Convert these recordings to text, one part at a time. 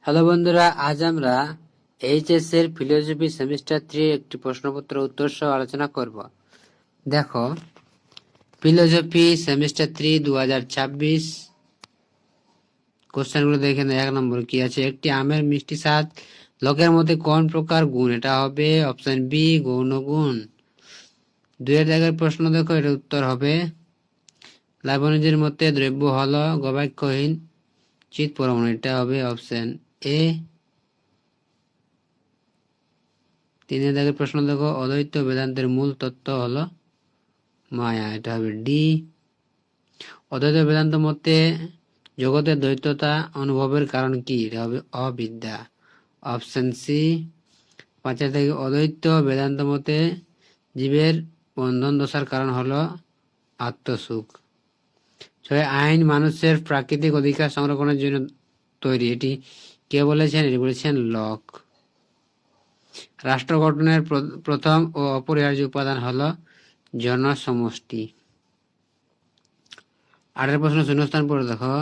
Hello বন্ধুরা, আজ আমরা এইচএস এর ফিলোসফি সেমিস্টার 3 একটি প্রশ্নপত্র উত্তর সহ আলোচনা করব। দেখো, ফিলোসফি সেমিস্টার 3 2026 কোশ্চেনগুলো দেখে না। 1 নম্বর কি আছে? একটি আমের মিষ্টি স্বাদ লোকের মধ্যে কোন প্রকার গুণ? এটা হবে অপশন বি, গৌণ গুণ। 2 এর দাগের প্রশ্ন দেখো, এটা উত্তর হবে লাবণীজের মধ্যে দ্রব্য হলো গবাক্ষহীন চিৎ পরমাণু। এটা হবে অপশন এ। 3 এর দাগের প্রশ্ন দেখো, অদ্বৈত বেদান্তের মূল তত্ত্ব হলো মায়া। এটা হবে ডি। অদ্বৈত বেদান্ত মতে জগতের দ্বৈততা অনুভবের কারণ কি? এটা হবে অবিদ্যা, অপশন সি। 5 এর দাগে, অদ্বৈত বেদান্ত মতে জীবের বন্ধন দশার কারণ হলো আত্মসুখ। 6 আইন মানুষের প্রাকৃতিক অধিকার সংরক্ষণের জন্য তৈরি। এটি কে বলেছেন? এটি বলেছেন লক। রাষ্ট্র গঠনের প্রথম ও অপরিহার্য উপাদান হলো জনসমষ্টি। 8 প্রশ্ন শূন্যস্থান পড়ে দেখো,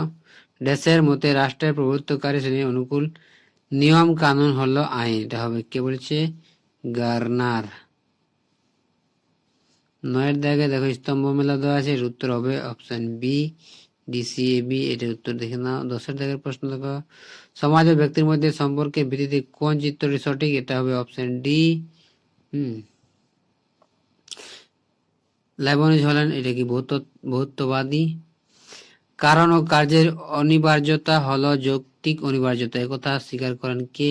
দেশের মতে রাষ্ট্রের প্রভুত্বকারী শ্রেণীর অনুকূল নিয়ম কানুন হলো আইন। এটা হবে কে বলেছে? গার্নার। 9 এর দাগে দেখো, স্তম্ভ মেলা দেওয়া আছে। এর উত্তর হবে অপশন বি, ডিসিএবি। এটার উত্তর দেখে নাও। 10 এর দাগের প্রশ্ন দেখো, সমাজ ও ব্যক্তির মধ্যে সম্পর্কের ভিত্তিতে কোন চিত্রটি সঠিক? এটা হবে অপশন ডি। লাইবনিজ হলেন এটা কি বহুত্ববাদী। কারণ ও কার্যের অনিবার্যতা হলো যৌক্তিক অনিবার্যতা, একথা স্বীকার করেন কে?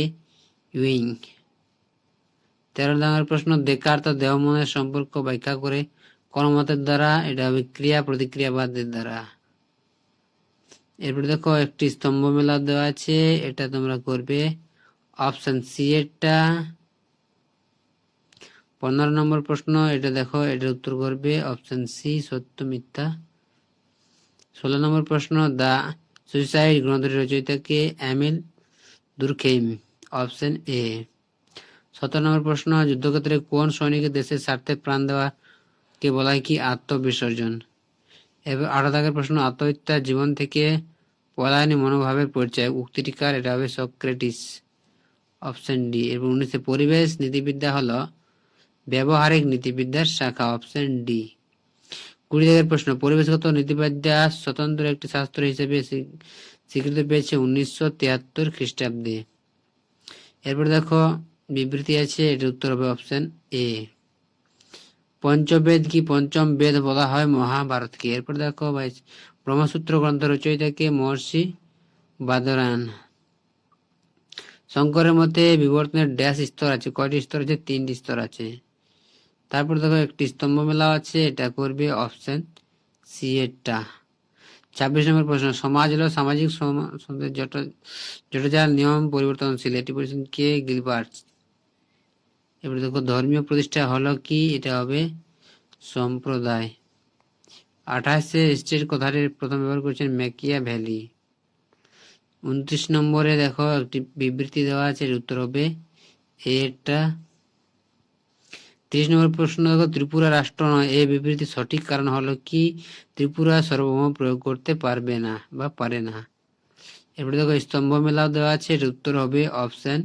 ইউইং। 13 নম্বর প্রশ্ন, দেকার্ত দেহ মনের সম্পর্ক ব্যাখ্যা করে কোন মতের দ্বারা? এটা হবে ক্রিয়া প্রতিক্রিয়াবাদের দ্বারা। এরপরে দেখো, একটি স্তম্ভ মেলা দেওয়া আছে। এটা তোমরা করবে অপশন সি এরটা। 15 নম্বর প্রশ্ন, এটা দেখো, এটার উত্তর করবে অপশন সি, সত্য মিথ্যা। 16 নম্বর প্রশ্ন, দা সুইসাইড গ্রন্থটির রচয়িতা কে? Emil দুরখেইম, option A. 17 নম্বর প্রশ্ন, যুদ্ধক্ষেত্রে কোন সৈনিকের দেশের স্বার্থে প্রাণ দেওয়া কে বলা হয় কি? আত্মবিসর্জন। এবার 18 দাগের প্রশ্ন, আত্মহত্যা জীবন থেকে পলায়নী মনোভাবের পরিচয়, উক্তিটি কার? এটা হবে সক্রেটিস, অপশন ডি। এরপর 19 পরিবেশ নীতিবিদ্যা হলো ব্যবহারিক নীতিবিদ্যার শাখা, অপশন ডি। 20 দাগের প্রশ্ন, পরিবেশগত নীতিবিদ্যা স্বতন্ত্র একটি শাস্ত্র হিসেবে স্বীকৃতি পেয়েছে 1973 খ্রিস্টাব্দে। এরপর দেখো, বিবৃতি আছে। এটার উত্তর হবে অপশন এ। পঞ্চবেদ কি? পঞ্চম বেদ বলা হয় মহাভারতকে। এরপর দেখো, ব্রহ্মসূত্র গ্রন্থ রচয়িতাকে? মহর্ষি বাদরায়ণ। শঙ্করের মতে বিবর্তনের ড্যাশ স্তর আছে? কয়টি স্তর আছে? 3টি স্তর আছে। তারপর দেখো, একটি স্তম্ভ মেলা আছে। এটা করবে অপশন সি এরটা। 26 নম্বর প্রশ্ন, সমাজ হলো সামাজিক জটজার নিয়ম পরিবর্তনশীল। এটি বলেছেন কে? গিলবার্ট। এবার দেখো, ধর্মীয় প্রতিষ্ঠা হলো কি? এটা হবে সম্প্রদায়। 28 স্টেট কথাটি প্রথম ব্যবহার করেছেন ম্যাকিয়াভেলি। 29 নম্বরে দেখো, একটি বিবৃতি দেওয়া আছে। এর উত্তর হবে এটা। 30 নম্বর প্রশ্ন দেখো, ত্রিপুরা রাষ্ট্র নয় এই বিবৃতি সঠিক কারণ হলো কি? ত্রিপুরা সার্বভৌম প্রয়োগ করতে পারবে না বা পারে না। এরপরে দেখো, স্তম্ভ মেলাও দেওয়া আছে। এর উত্তর হবে অপশন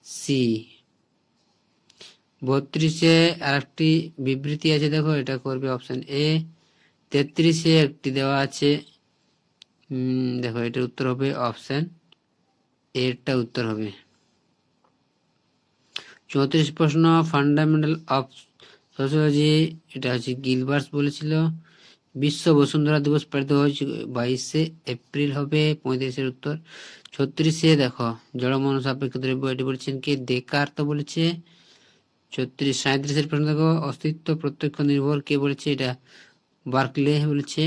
সি। 32 আরেকটি বিবৃতি আছে। দেখো, এটা করবে অপশন এ। 33 একটি দেওয়া আছে। দেখো, এটার উত্তর হবে অপশন এরটা উত্তর হবে। 34 প্রশ্ন, ফান্ডামেন্টাল অফ সোশিওলজি। এটা হচ্ছে গিলবার্ট বলেছিল। বিশ্ব বসুন্ধরা দিবস পালিত হয়েছে 22 এপ্রিল হবে। 35 উত্তর। 36 দেখো, জড়মন সাপেক্ষ দ্রব্য। এটি বলেছেন কি? দেকার্ত বলেছে। 37 প্রশ্ন দেখো, অস্তিত্ব প্রত্যক্ষ নির্ভর কে বলেছে? এটা বার্কলে বলেছে।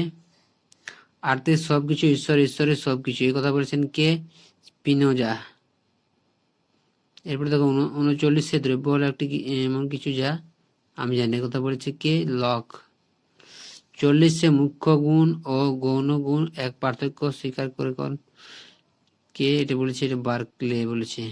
38 সবকিছু ঈশ্বর, ঈশ্বরের সবকিছু, এই কথা বলেছেন কে? স্পিনোজা। এরপরে দেখো, 39 দ্রব্য হলো একটি এমন কিছু যা আমি জানি, কথা বলেছে কে? লক। 40 মুখ্য গুণ ও গৌণ গুণ এক পার্থক্য স্বীকার করে কে? এটা বলেছে, এটা বার্কলে বলেছে।